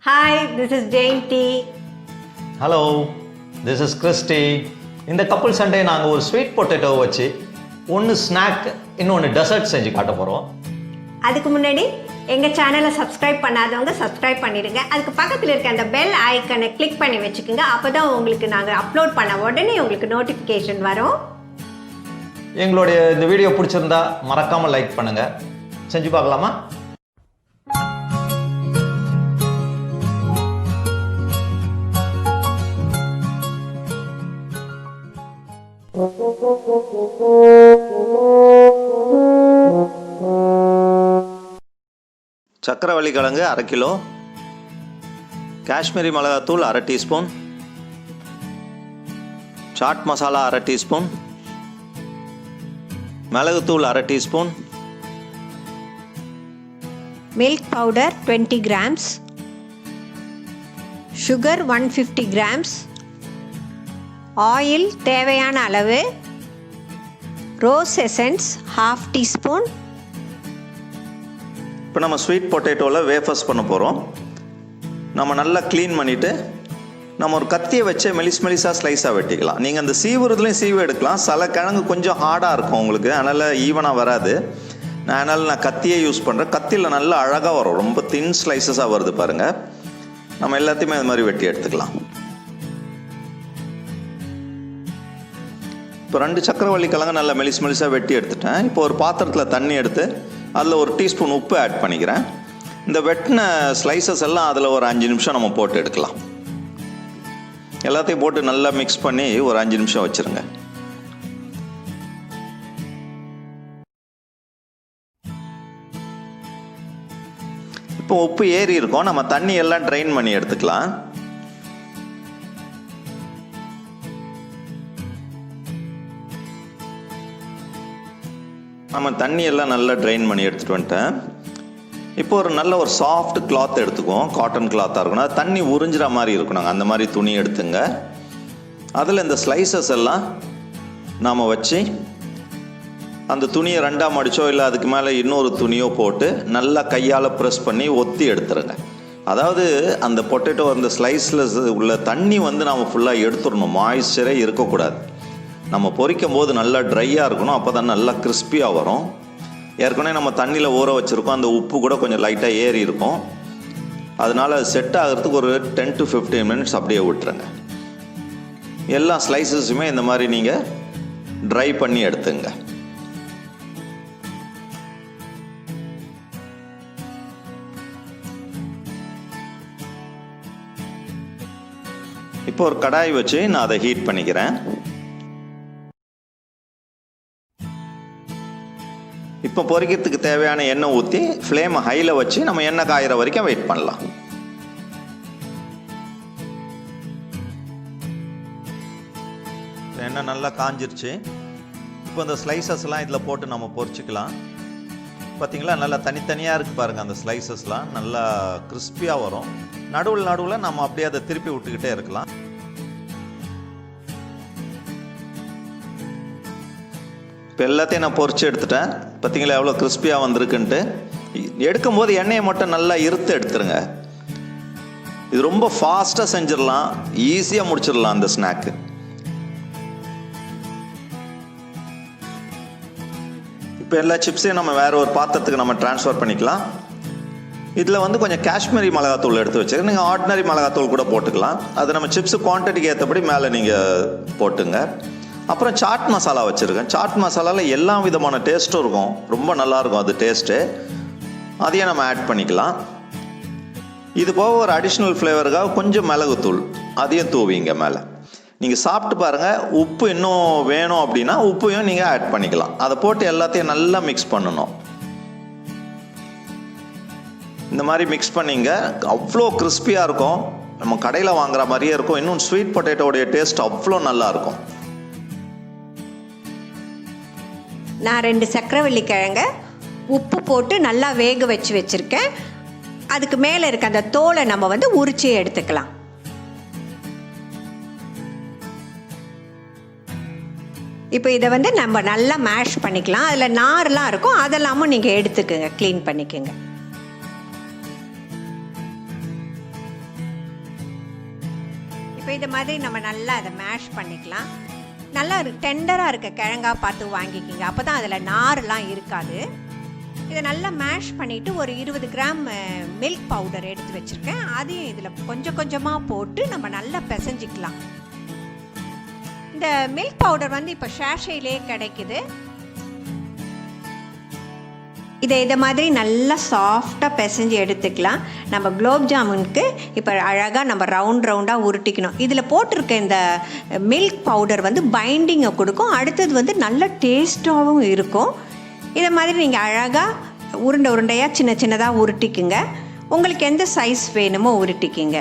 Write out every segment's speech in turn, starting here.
Hi, this is Jane T. Hello, this is Christy. In the couple Sunday நாங்கள் ஒரு sweet potato வச்சு ஒன்று snack இன்னொன்று dessert செஞ்சு காட்ட போகிறோம். அதுக்கு முன்னாடி எங்கள் சேனலை சப்ஸ்கிரைப் பண்ணாதவங்க சப்ஸ்கிரைப் பண்ணிடுங்க. அதுக்கு பக்கத்தில் இருக்க அந்த பெல் ஐக்கனை கிளிக் பண்ணி வச்சுக்கோங்க. அப்போ தான் உங்களுக்கு நாங்கள் அப்லோட் பண்ண உடனே உங்களுக்கு நோட்டிஃபிகேஷன் வரும். எங்களுடைய இந்த வீடியோ பிடிச்சிருந்தா மறக்காமல் லைக் பண்ணுங்கள். செஞ்சு பார்க்கலாமா? சக்கரவள்ளி கிழங்கு 1/2 கிலோ, காஷ்மீரி மிளகாத்தூள் 1/2 டீஸ்பூன், சாட் மசாலா 1/2 டீஸ்பூன், மிளகுத்தூள் 1/2 teaspoon, milk powder 20 grams, sugar 150 grams, oil தேவையான அளவு, ரோஸ் எசன்ஸ் 1/2 டீஸ்பூன். இப்போ நம்ம ஸ்வீட் பொட்டேட்டோவில் வேஃபர்ஸ் பண்ண போகிறோம். நம்ம நல்லா க்ளீன் பண்ணிவிட்டு நம்ம ஒரு கத்தியை வச்சு மெலிசாக ஸ்லைஸாக வெட்டிக்கலாம். நீங்கள் அந்த சீவுறதுலேயும் சீவு எடுக்கலாம். சில கிழங்கு கொஞ்சம் ஹார்டாக இருக்கும் உங்களுக்கு, அதனால் ஈவனாக வராது. அதனால் நான் கத்தியே யூஸ் பண்ணுறேன். கத்தியில் நல்லா அழகாக வரும், ரொம்ப தின் ஸ்லைசஸாக வருது பாருங்கள். நம்ம எல்லாத்தையுமே அது மாதிரி வெட்டி எடுத்துக்கலாம். இப்போ 2 சக்கரவள்ளி கிழங்கு நல்லா மெலிசாக வெட்டி எடுத்துட்டேன். இப்போ ஒரு பாத்திரத்தில் தண்ணி எடுத்து அதில் 1 டீஸ்பூன் உப்பு ஆட் பண்ணிக்கிறேன். இந்த வெட்டின ஸ்லைசஸ் எல்லாம் அதில் ஒரு 5 நிமிஷம் நம்ம போட்டு எடுக்கலாம். எல்லாத்தையும் போட்டு நல்லா மிக்ஸ் பண்ணி ஒரு 5 நிமிஷம் வச்சுருங்க. இப்போ உப்பு ஏறி இருக்கும், நம்ம தண்ணி எல்லாம் ட்ரைன் பண்ணி எடுத்துக்கலாம். நம்ம தண்ணி எல்லாம் நல்லா ட்ரைன் பண்ணி எடுத்துகிட்டு வந்துட்டேன். இப்போ ஒரு நல்ல ஒரு சாஃப்ட் கிளாத் எடுத்துக்குவோம், காட்டன் கிளாத்தாக இருக்கணும். அது தண்ணி உறிஞ்சிற மாதிரி இருக்கணும், அந்த மாதிரி துணி எடுத்துங்க. அதில் இந்த ஸ்லைசஸ் எல்லாம் நாம் வச்சு அந்த துணியை 2ஆக மடிச்சோ இல்லை அதுக்கு மேலே இன்னொரு துணியோ போட்டு நல்லா கையால் ப்ரெஸ் பண்ணி ஒத்தி எடுத்துருங்க. அதாவது அந்த பொட்டேட்டோ அந்த ஸ்லைஸில் உள்ள தண்ணி நாம் ஃபுல்லாக எடுத்துடணும், மாய்ஸ்சரே இருக்கக்கூடாது. நம்ம பொரிக்கும் போது நல்லா ட்ரையாக இருக்கணும், அப்போ தான் நல்லா கிறிஸ்பியாக வரும். ஏற்கனவே நம்ம தண்ணியில் ஊற வச்சுருக்கோம், அந்த உப்பு கூட கொஞ்சம் லைட்டாக ஏறி இருக்கும். அதனால் செட் ஆகிறதுக்கு ஒரு 10 to 15 மினிட்ஸ் அப்படியே விட்டுருங்க. எல்லா ஸ்லைசஸுமே இந்த மாதிரி நீங்கள் ட்ரை பண்ணி எடுத்துங்க. இப்போ ஒரு கடாய் வச்சு நான் அதை ஹீட் பண்ணிக்கிறேன். இப்போ பொரிக்கிறதுக்கு தேவையான எண்ணெய் ஊற்றி ஃப்ளேமை ஹையில் வச்சு நம்ம எண்ணெய் காயிற வரைக்கும் வெயிட் பண்ணலாம். எண்ணெய் நல்லா காஞ்சிருச்சு. இப்போ இந்த ஸ்லைசஸ்லாம் இதில் போட்டு நம்ம பொரிச்சிக்கலாம். பார்த்தீங்களா, நல்லா தனித்தனியாக இருக்குது பாருங்கள். அந்த ஸ்லைசஸ்லாம் நல்லா கிறிஸ்பியாக வரும். நடுவில் நம்ம அப்படியே அதை திருப்பி விட்டுக்கிட்டே இருக்கலாம். இப்போ எல்லாத்தையும் நான் பொரிச்சு எடுத்துட்டேன். பார்த்தீங்களா எவ்வளோ கிறிஸ்பியாக வந்திருக்குன்ட்டு. எடுக்கும்போது எண்ணெயை மட்டும் நல்லா இருத்து எடுத்துருங்க. இது ரொம்ப ஃபாஸ்ட்டாக செஞ்சிடலாம், ஈஸியாக முடிச்சிடலாம் அந்த ஸ்நாக்கு. இப்போ எல்லா சிப்ஸையும் நம்ம வேறு ஒரு பாத்திரத்துக்கு நம்ம ட்ரான்ஸ்ஃபர் பண்ணிக்கலாம். இதில் கொஞ்சம் காஷ்மீரி மிளகாத்தூள் எடுத்து வச்சுருக்கேன். நீங்கள் ஆர்டினரி மிளகாத்தூள் கூட போட்டுக்கலாம். அது நம்ம சிப்ஸு குவான்டிட்டிக்கு ஏற்றபடி மேலே நீங்கள் போட்டுங்க. அப்புறம் சாட் மசாலா வச்சுருக்கேன். சாட் மசாலாவில் எல்லா விதமான டேஸ்ட்டும் இருக்கும், ரொம்ப நல்லாயிருக்கும் அது டேஸ்ட்டு. அதையும் நம்ம ஆட் பண்ணிக்கலாம். இது போக ஒரு அடிஷ்னல் ஃப்ளேவருக்காக கொஞ்சம் மிளகுத்தூள் அதையும் தூவிங்க மேலே. நீங்கள் சாப்பிட்டு பாருங்கள், உப்பு இன்னும் வேணும் அப்படின்னா உப்பையும் நீங்கள் ஆட் பண்ணிக்கலாம். அதை போட்டு எல்லாத்தையும் நல்லா மிக்ஸ் பண்ணணும். இந்த மாதிரி மிக்ஸ் பண்ணிங்க, அவ்வளோ கிறிஸ்பியாக இருக்கும். நம்ம கடையில் வாங்குற மாதிரியே இருக்கும். இன்னும் ஸ்வீட் பொட்டேட்டோடைய டேஸ்ட் அவ்வளோ நல்லாயிருக்கும். நான் 2 சக்கரவள்ளி கிழங்க உப்பு போட்டு நல்லா வேக வச்சுருக்கேன். அதுக்கு மேலே இருக்க அந்த தோலை நம்ம உரிச்சு எடுத்துக்கலாம். இப்போ இதை நம்ம நல்லா மேஷ் பண்ணிக்கலாம். அதில் நார்லாம் இருக்கும், அதெல்லாமும் நீங்கள் எடுத்துக்கோங்க, க்ளீன் பண்ணிக்கோங்க. இப்போ இது மாதிரி நம்ம நல்லா அதை மேஷ் பண்ணிக்கலாம். நல்லா டெண்டராக இருக்க கிழங்கா பார்த்து வாங்கிக்கிங்க, அப்போ தான் அதில் நார்லாம் இருக்காது. இதை நல்லா மேஷ் பண்ணிவிட்டு ஒரு 20 கிராம் மில்க் பவுடர் எடுத்து வச்சுருக்கேன். அதையும் இதில் கொஞ்சம் கொஞ்சமாக போட்டு நம்ம நல்லா பிசைஞ்சிக்கலாம். இந்த மில்க் பவுடர் வந்து இப்போ ஷேஷையிலே கிடைக்குது. இதை மாதிரி நல்லா சாஃப்டாக பிசைஞ்சு எடுத்துக்கலாம். நம்ம குலோப் ஜாமுனுக்கு இப்போ அழகாக நம்ம ரவுண்டாக உருட்டிக்கணும். இதில் போட்டிருக்க இந்த மில்க் பவுடர் வந்து பைண்டிங்கை கொடுக்கும். அடுத்தது வந்து நல்ல டேஸ்ட்டாகவும் இருக்கும். இதை மாதிரி நீங்கள் அழகாக உருண்டையாக சின்னதாக உருட்டிக்குங்க. உங்களுக்கு எந்த சைஸ் வேணுமோ உருட்டிக்கிங்க.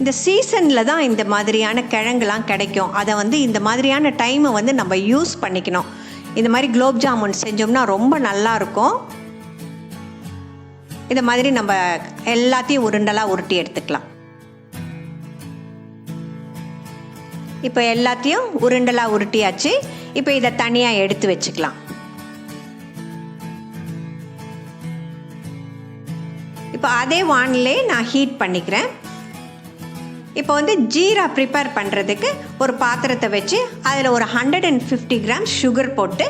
இந்த சீசனில் தான் இந்த மாதிரியான கிழங்குலாம் கிடைக்கும். அதை வந்து இந்த மாதிரியான டைமை வந்து நம்ம யூஸ் பண்ணிக்கணும். இந்த மாதிரி குலோப் ஜாமுன் செஞ்சோம்னா ரொம்ப நல்லாயிருக்கும். இந்த மாதிரி நம்ம எல்லாத்தையும் உருண்டலாக உருட்டி எடுத்துக்கலாம். இப்போ எல்லாத்தையும் உருண்டலாக உருட்டியாச்சு. இப்போ இதை தனியாக எடுத்து வச்சுக்கலாம். இப்போ அதே வானிலே நான் ஹீட் பண்ணிக்கிறேன். இப்போ வந்து ஜீரா ப்ரிப்பேர் பண்ணுறதுக்கு ஒரு பாத்திரத்தை வச்சு அதில் ஒரு 150 கிராம் சுகர் போட்டு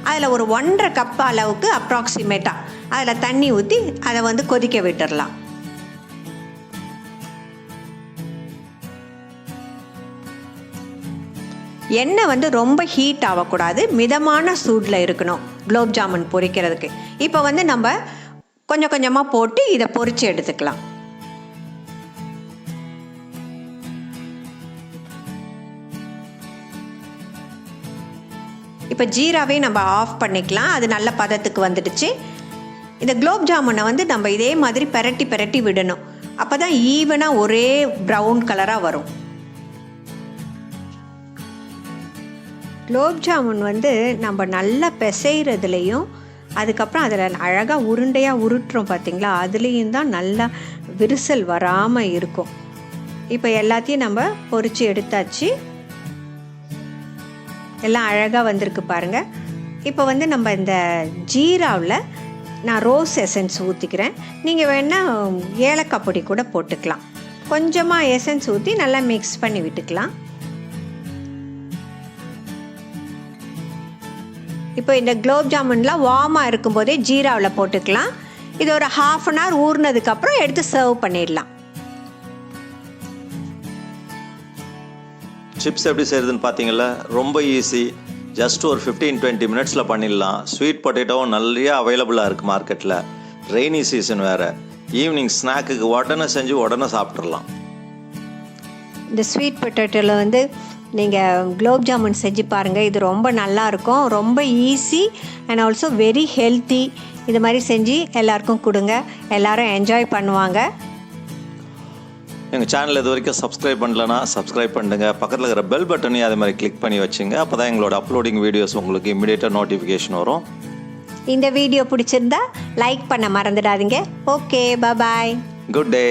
அதில் ஒரு 1.5 கப் அளவுக்கு அப்ராக்சிமேட்டாக அதில் தண்ணி ஊற்றி அதை வந்து கொதிக்க விட்டுடலாம். எண்ணெய் வந்து ரொம்ப ஹீட் ஆகக்கூடாது, மிதமான சூடில் இருக்கணும் குலோப் ஜாமுன் பொரிக்கிறதுக்கு. இப்போ வந்து நம்ம கொஞ்சம் கொஞ்சமாக போட்டு இதை பொரித்து எடுத்துக்கலாம். இப்போ ஜீராவே நம்ம ஆஃப் பண்ணிக்கலாம். அது நல்ல பதத்துக்கு வந்துடுச்சு. இந்த குலோப் ஜாமுனை வந்து நம்ம இதே மாதிரி பெரட்டி விடணும். அப்போ தான் ஈவனாக ஒரே ப்ரௌன் கலராக வரும். குலோப் ஜாமுன் வந்து நம்ம நல்லா பிசைகிறதுலையும் அதுக்கப்புறம் அதில் அழகாக உருண்டையாக உருட்டுறோம் பார்த்திங்களா, அதுலேயும் தான் நல்லா விரிசல் வராமல் இருக்கும். இப்போ எல்லாத்தையும் நம்ம பொரித்து எடுத்தாச்சு. எல்லாம் அழகாக வந்திருக்கு பாருங்கள். இப்போ வந்து நம்ம இந்த ஜீராவில் நான் ரோஸ் எசன்ஸ் ஊற்றிக்கிறேன். நீங்கள் வேணால் ஏலக்காய் பொடி கூட போட்டுக்கலாம். கொஞ்சமாக எசன்ஸ் ஊற்றி நல்லா மிக்ஸ் பண்ணி விட்டுக்கலாம். இப்போ இந்த குலோப் ஜாமுன்லாம் வார்மாக இருக்கும்போதே ஜீராவில் போட்டுக்கலாம். இது ஒரு 1/2 அன் ஹவர் ஊறினதுக்கப்புறம் எடுத்து சர்வ் பண்ணிடலாம். சிப்ஸ் எப்படி செய்கிறதுன்னு பார்த்தீங்களா, ரொம்ப ஈஸி. ஜஸ்ட் ஒரு 15-20 மினிட்ஸில் பண்ணிடலாம். ஸ்வீட் பொட்டேட்டோவும் நிறைய அவைலபிளாக இருக்குது மார்க்கெட்டில். ரெய்னி சீசன் வேறு. ஈவினிங் ஸ்நாக்குக்கு உடனே செஞ்சு உடனே சாப்பிட்றலாம். இந்த ஸ்வீட் பொட்டேட்டோவில் வந்து நீங்கள் குலோப் ஜாமுன் செஞ்சு பாருங்கள். இது ரொம்ப நல்லாயிருக்கும், ரொம்ப easy and also very healthy. இது மாதிரி செஞ்சு எல்லாருக்கும் கொடுங்க, எல்லோரும் என்ஜாய் பண்ணுவாங்க. எங்கள் சேனல் இது வரைக்கும் சப்ஸ்கிரைப் பண்ணலன்னா சப்ஸ்கிரைப் பண்ணுங்க. பக்கத்தில் இருக்கிற பெல் பட்டனையும் அதே மாதிரி கிளிக் பண்ணி வச்சுங்க. அப்போ தான் எங்களோட அப்லோடிங் வீடியோஸ் உங்களுக்கு இமிடியேட்டாக நோட்டிஃபிகேஷன் வரும். இந்த வீடியோ பிடிச்சிருந்தா லைக் பண்ண மறந்துடாதீங்க. Okay, bye. குட் டே.